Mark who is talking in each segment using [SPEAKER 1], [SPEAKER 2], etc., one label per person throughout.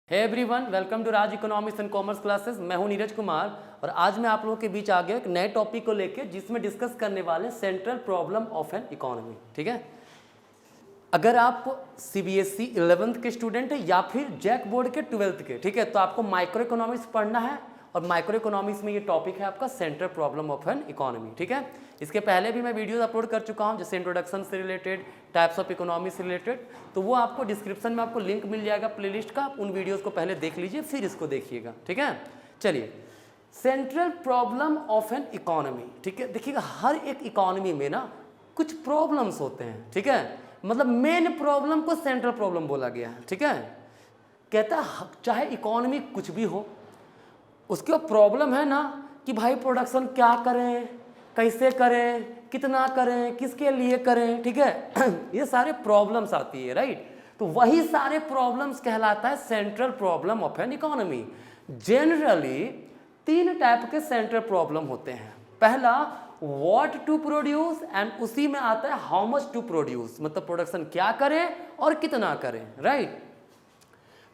[SPEAKER 1] Hey everyone, welcome to Raj economics and commerce classes. मैं हूं नीरज कुमार और आज मैं आप लोगों के बीच आ गया एक नए टॉपिक को लेके जिसमें डिस्कस करने वाले central problem of an economy. ठीक है, अगर आप सीबीएसई 11th के स्टूडेंट हैं या फिर जैक बोर्ड के 12th के, ठीक है, तो आपको माइक्रो इकोनॉमिक्स पढ़ना है और माइक्रो इकोनॉमिक्स में ये टॉपिक है आपका central problem of an economy. ठीक है, इसके पहले भी मैं वीडियोस अपलोड कर चुका हूं जैसे इंट्रोडक्शन से रिलेटेड, टाइप्स ऑफ इकोनॉमी से रिलेटेड, तो वो आपको डिस्क्रिप्शन में आपको लिंक मिल जाएगा प्लेलिस्ट का। उन वीडियोस को पहले देख लीजिए फिर इसको देखिएगा। ठीक है, चलिए, central problem of an economy. ठीक है, देखिएगा हर एक इकोनॉमी में ना कुछ प्रॉब्लम्स होते हैं। ठीक है, मतलब मेन प्रॉब्लम को सेंट्रल प्रॉब्लम बोला गया है। ठीक है, कहता है चाहे इकोनॉमी कुछ भी हो, उसके प्रॉब्लम है ना कि भाई प्रोडक्शन क्या करें, कैसे करें, कितना करें, किसके लिए करें। ठीक है ये सारे प्रॉब्लम्स आती है, राइट। तो वही सारे प्रॉब्लम्स कहलाता है central problem of an economy. Generally 3 type के सेंट्रल प्रॉब्लम होते हैं। पहला व्हाट टू प्रोड्यूस एंड उसी में आता है हाउ मच टू प्रोड्यूस, मतलब प्रोडक्शन क्या करें और कितना करें, राइट।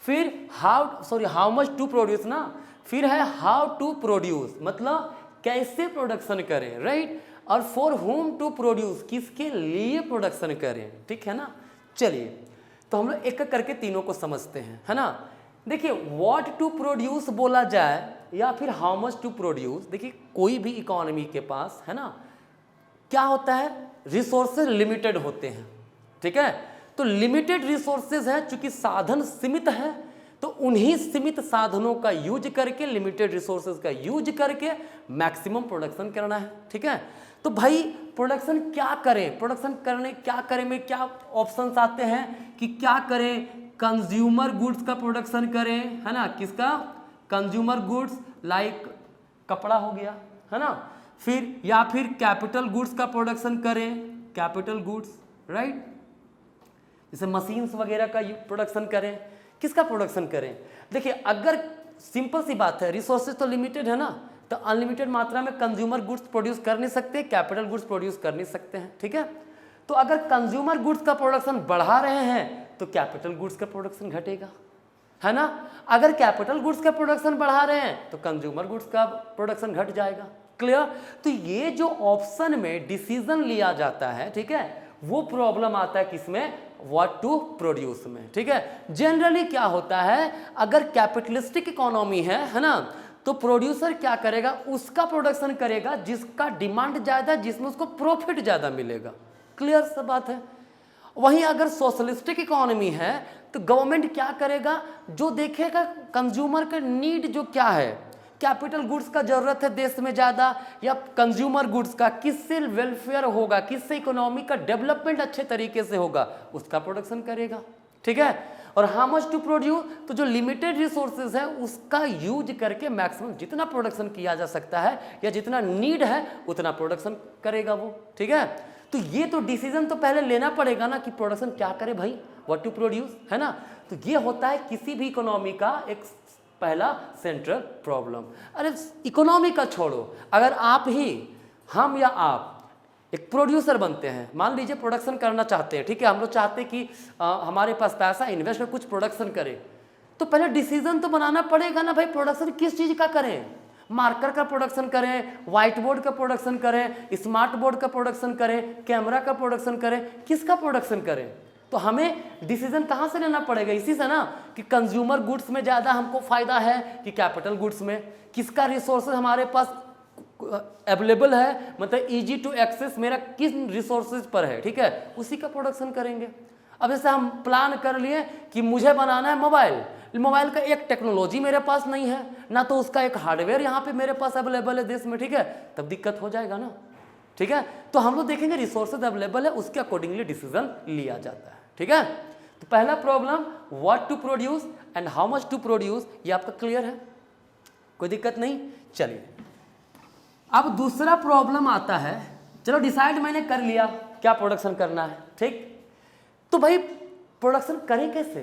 [SPEAKER 1] फिर हाउ मच टू प्रोड्यूस ना, फिर है हाउ टू प्रोड्यूस, मतलब कैसे प्रोडक्शन करें, राइट। और फॉर होम टू प्रोड्यूस, किसके लिए प्रोडक्शन करें। ठीक है ना, चलिए तो हम लोग एक एक करके तीनों को समझते हैं, है ना। देखिए व्हाट टू प्रोड्यूस बोला जाए या फिर हाउ मच टू प्रोड्यूस, देखिए कोई भी इकोनॉमी के पास, है ना, क्या होता है, रिसोर्सेज लिमिटेड होते हैं। ठीक है, तो लिमिटेड रिसोर्सेज है, चूंकि साधन सीमित है तो उन्हीं सीमित साधनों का यूज करके, लिमिटेड रिसोर्सेज का यूज करके मैक्सिमम प्रोडक्शन करना है। ठीक है, तो भाई प्रोडक्शन क्या करें, प्रोडक्शन करने क्या करें में क्या ऑप्शंस आते हैं कि क्या करें, कंज्यूमर गुड्स का प्रोडक्शन करें, है ना, किसका, कंज्यूमर गुड्स लाइक कपड़ा हो गया, है ना, फिर या फिर कैपिटल गुड्स का प्रोडक्शन करें, कैपिटल गुड्स, राइट, जैसे मशीन्स वगैरह का प्रोडक्शन करें। किसका प्रोडक्शन करें, देखिए अगर सिंपल सी बात है, रिसोर्सेज तो लिमिटेड है ना, तो अनलिमिटेड मात्रा में कंज्यूमर गुड्स प्रोड्यूस कर नहीं सकते, कैपिटल गुड्स प्रोड्यूस कर नहीं सकते हैं। ठीक है, तो अगर कंज्यूमर गुड्स का प्रोडक्शन बढ़ा रहे हैं तो कैपिटल गुड्स का प्रोडक्शन घटेगा, है ना। अगर कैपिटल गुड्स का प्रोडक्शन बढ़ा रहे हैं तो कंज्यूमर गुड्स का प्रोडक्शन घट जाएगा। क्लियर, तो ये जो ऑप्शन में डिसीजन लिया जाता है, ठीक है, वो प्रॉब्लम आता है किसमें, व्हाट टू प्रोड्यूस में। ठीक है, जनरली क्या होता है, अगर कैपिटलिस्टिक इकोनॉमी है ना, तो प्रोड्यूसर क्या करेगा, उसका प्रोडक्शन करेगा जिसका डिमांड ज्यादा, जिसमें उसको प्रॉफिट ज्यादा मिलेगा। क्लियर सब बात है। वहीं अगर सोशलिस्टिक इकोनॉमी है तो गवर्नमेंट क्या करेगा, जो देखेगा कंज्यूमर का नीड जो क्या है, कैपिटल गुड्स का जरूरत है देश में ज्यादा या कंज्यूमर गुड्स का, किससे वेलफेयर होगा, किससे इकोनॉमी का डेवलपमेंट अच्छे तरीके से होगा, उसका प्रोडक्शन करेगा। ठीक है, और हाउ मच टू प्रोड्यूस, तो जो लिमिटेड रिसोर्सेज है उसका यूज करके मैक्सिमम जितना प्रोडक्शन किया जा सकता है या जितना नीड है उतना प्रोडक्शन करेगा वो। ठीक है, तो ये तो डिसीजन तो पहले लेना पड़ेगा ना कि प्रोडक्शन क्या करे भाई, व्हाट टू प्रोड्यूस, है ना। तो ये होता है किसी भी इकोनॉमी का एक पहला सेंट्रल प्रॉब्लम। अरे इकोनॉमी का छोड़ो, अगर आप ही, हम या आप एक प्रोड्यूसर बनते हैं, मान लीजिए प्रोडक्शन करना चाहते हैं, ठीक है, हम लोग चाहते हैं कि हमारे पास पैसा इन्वेस्ट कर कुछ प्रोडक्शन करें, तो पहले डिसीजन तो बनाना पड़ेगा ना भाई, प्रोडक्शन किस चीज का करें, मार्कर का प्रोडक्शन करें, व्हाइट बोर्ड का प्रोडक्शन करें, स्मार्ट बोर्ड का प्रोडक्शन करें, कैमरा का प्रोडक्शन करें, किसका प्रोडक्शन करें। तो हमें डिसीजन कहां से लेना पड़ेगा, इसी से ना कि कंज्यूमर गुड्स में ज्यादा हमको फायदा है कि कैपिटल गुड्स में, किसका रिसोर्सेज हमारे पास अवेलेबल है, मतलब इजी टू एक्सेस मेरा किस रिसोर्सेज पर है, ठीक है, उसी का प्रोडक्शन करेंगे। अब जैसे हम प्लान कर लिए कि मुझे बनाना है मोबाइल, मोबाइल का एक टेक्नोलॉजी मेरे पास नहीं है ना, तो उसका एक हार्डवेयर यहाँ पे मेरे पास अवेलेबल है देश में, ठीक है, तब दिक्कत हो जाएगा ना। ठीक है, तो हम लोग देखेंगे रिसोर्सेज अवेलेबल है, उसके अकॉर्डिंगली डिसीजन लिया जाता है। ठीक है, तो पहला problem what to produce and how much to produce, ये आपका क्लियर है, कोई दिक्कत नहीं। चलिए अब दूसरा प्रॉब्लम आता है, चलो डिसाइड मैंने कर लिया क्या प्रोडक्शन करना है, ठीक, तो भाई प्रोडक्शन करें कैसे,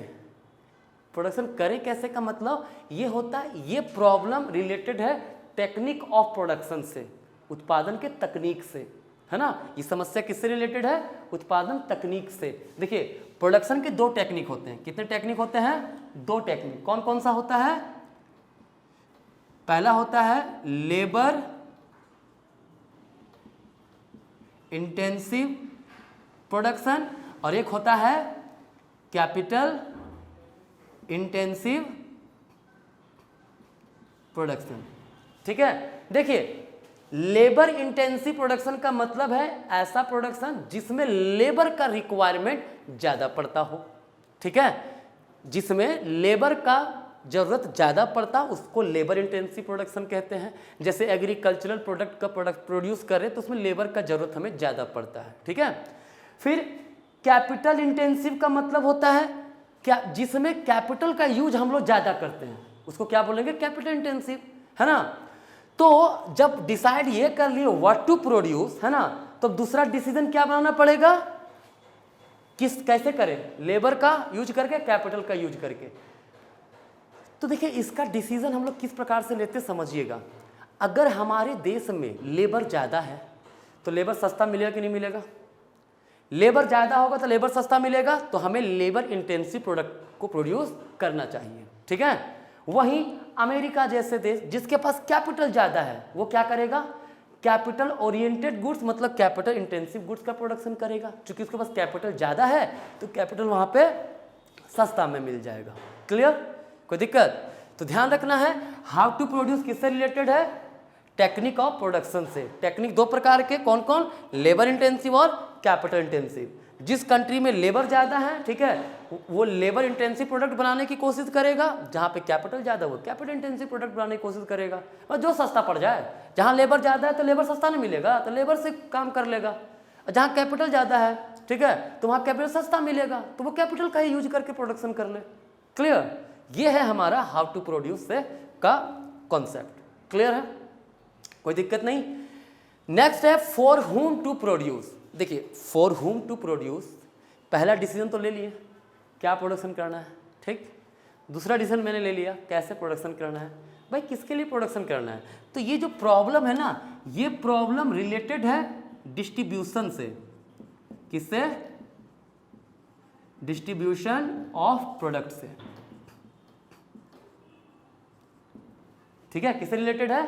[SPEAKER 1] प्रोडक्शन करें कैसे का मतलब ये होता है, ये प्रॉब्लम रिलेटेड है टेक्निक ऑफ प्रोडक्शन से, उत्पादन के तकनीक से, है ना। ये समस्या किससे रिलेटेड है, उत्पादन तकनीक से। देखिए प्रोडक्शन के दो टेक्निक होते हैं। कितने टेक्निक होते हैं? दो टेक्निक। कौन कौन सा होता है? पहला होता है लेबर इंटेंसिव प्रोडक्शन और एक होता है कैपिटल इंटेंसिव प्रोडक्शन। ठीक है, देखिए लेबर इंटेंसिव प्रोडक्शन का मतलब है ऐसा प्रोडक्शन जिसमें लेबर का रिक्वायरमेंट ज़्यादा पड़ता हो। ठीक है, जिसमें लेबर का ज़रूरत ज़्यादा पड़ता, उसको लेबर इंटेंसिव प्रोडक्शन कहते हैं। जैसे एग्रीकल्चरल प्रोडक्ट का प्रोडक्ट प्रोड्यूस करें तो उसमें लेबर का ज़रूरत हमें ज़्यादा पड़ता है। ठीक है, फिर कैपिटल इंटेंसिव का मतलब होता है क्या, जिसमें कैपिटल का यूज हम लोग ज़्यादा करते हैं, उसको क्या बोलेंगे? कैपिटल इंटेंसिव, है ना। तो जब डिसाइड ये कर लिए व्हाट टू प्रोड्यूस, है ना, तो दूसरा डिसीजन क्या बनाना पड़ेगा? कैसे करें? लेबर का यूज करके, कैपिटल का यूज करके। तो देखिए इसका डिसीजन हम लोग किस प्रकार से लेते समझिएगा। अगर हमारे देश में लेबर ज़्यादा है तो लेबर सस्ता मिलेगा कि नहीं मिलेगा? लेबर ज़्यादा होगा तो लेबर सस्ता मिलेगा, तो हमें लेबर इंटेंसिव प्रोडक्ट को प्रोड्यूस करना चाहिए। ठीक है, वहीं अमेरिका जैसे देश जिसके पास कैपिटल ज़्यादा है वो क्या करेगा? कैपिटल ओरिएंटेड गुड्स मतलब कैपिटल इंटेंसिव गुड्स का प्रोडक्शन करेगा। क्योंकि उसके पास कैपिटल ज़्यादा है तो कैपिटल वहाँ पे सस्ता में मिल जाएगा। क्लियर? कोई दिक्कत? तो ध्यान रखना है हाउ टू प्रोड्यूस किससे रिलेटेड है? टेक्निक ऑफ प्रोडक्शन से। टेक्निक दो प्रकार के, कौन कौन? लेबर इंटेंसिव और कैपिटल इंटेंसिव। जिस कंट्री में लेबर ज़्यादा है, ठीक है, वो लेबर इंटेंसिव प्रोडक्ट बनाने की कोशिश करेगा, जहाँ पे कैपिटल ज़्यादा हो कैपिटल इंटेंसिव प्रोडक्ट बनाने की कोशिश करेगा। और जो सस्ता पड़ जाए, जहाँ लेबर ज़्यादा है तो लेबर सस्ता नहीं मिलेगा तो लेबर से काम कर लेगा, जहाँ कैपिटल ज़्यादा है, ठीक है, तो वहाँ कैपिटल सस्ता मिलेगा तो वो कैपिटल का ही यूज करके प्रोडक्शन कर ले। क्लियर? ये है हमारा हाउ टू प्रोड्यूस से का कॉन्सेप्ट। क्लियर है? कोई दिक्कत नहीं। नेक्स्ट है फॉर हुम टू प्रोड्यूस। देखिए फॉर हुम टू प्रोड्यूस, पहला डिसीजन तो ले लिए क्या प्रोडक्शन करना है, ठीक। दूसरा डिसीजन मैंने ले लिया कैसे प्रोडक्शन करना है, भाई किसके लिए प्रोडक्शन करना है। तो ये जो प्रॉब्लम है ना, ये प्रॉब्लम रिलेटेड है डिस्ट्रीब्यूशन से। किससे? डिस्ट्रीब्यूशन ऑफ प्रोडक्ट से। ठीक है, किससे रिलेटेड है?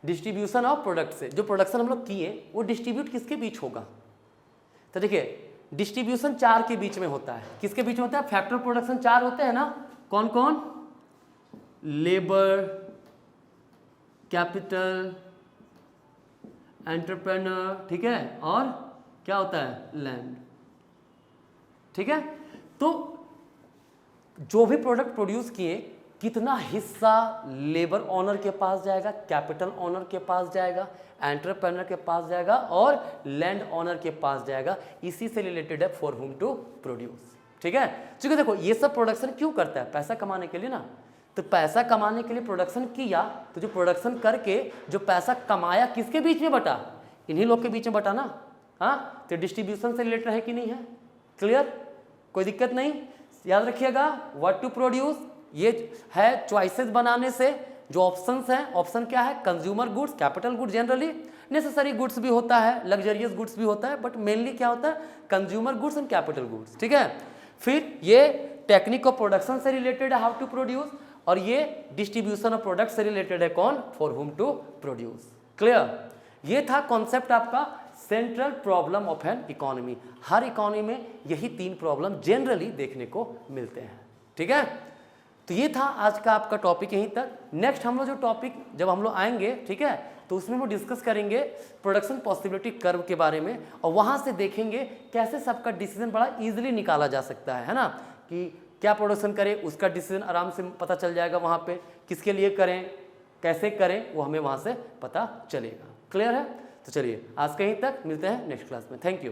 [SPEAKER 1] डिस्ट्रीब्यूशन ऑफ प्रोडक्ट से। जो प्रोडक्शन हम लोग किए वो डिस्ट्रीब्यूट किसके बीच होगा? तो देखिए डिस्ट्रीब्यूशन चार के बीच में होता है। किसके बीच में होता है? फैक्टर प्रोडक्शन चार होते हैं ना, कौन कौन? लेबर, कैपिटल, एंटरप्रेन्योर, ठीक है, और क्या होता है? लैंड। ठीक है, तो जो भी प्रोडक्ट प्रोड्यूस किए कितना हिस्सा लेबर ओनर के पास जाएगा, कैपिटल ओनर के पास जाएगा, एंटरप्रेन्योर के पास जाएगा और लैंड ओनर के पास जाएगा। इसी से रिलेटेड है फॉर हुम टू प्रोड्यूस। ठीक है, क्योंकि देखो ये सब प्रोडक्शन क्यों करता है? पैसा कमाने के लिए ना। तो पैसा कमाने के लिए प्रोडक्शन किया, तो जो प्रोडक्शन करके जो पैसा कमाया किसके बीच में बटा? इन्हीं लोग के बीच में बटा ना। हाँ, तो डिस्ट्रीब्यूशन से रिलेटेड है कि नहीं है? क्लियर? कोई दिक्कत नहीं। याद रखिएगा व्हाट टू प्रोड्यूस ये है चॉइसेस बनाने से। जो ऑप्शंस हैं, ऑप्शन क्या है? Consumer goods, capital goods, generally necessary goods भी होता है, लग्जरियस गुड्स भी होता है, बट मेनली क्या होता है? Consumer goods and capital goods. ठीक है, फिर ये टेक्निक ऑफ प्रोडक्शन से रिलेटेड है हाउ टू प्रोड्यूस, और ये डिस्ट्रीब्यूशन ऑफ प्रोडक्ट से रिलेटेड है कौन? फॉर हुम टू प्रोड्यूस। क्लियर? ये था कॉन्सेप्ट आपका central problem of an economy. Her economy में यही तीन प्रॉब्लम जनरली देखने को मिलते हैं। ठीक है, तो ये था आज का आपका टॉपिक यहीं तक। नेक्स्ट हम लोग जो टॉपिक जब हम लोग आएंगे, ठीक है, तो उसमें वो डिस्कस करेंगे प्रोडक्शन पॉसिबिलिटी कर्व के बारे में, और वहाँ से देखेंगे कैसे सबका डिसीजन बड़ा इजीली निकाला जा सकता है ना, कि क्या प्रोडक्शन करें उसका डिसीजन आराम से पता चल जाएगा। वहाँ पे किसके लिए करें, कैसे करें, वो हमें वहाँ से पता चलेगा। क्लियर है? तो चलिए आज कहीं तक मिलते हैं नेक्स्ट क्लास में। Thank you.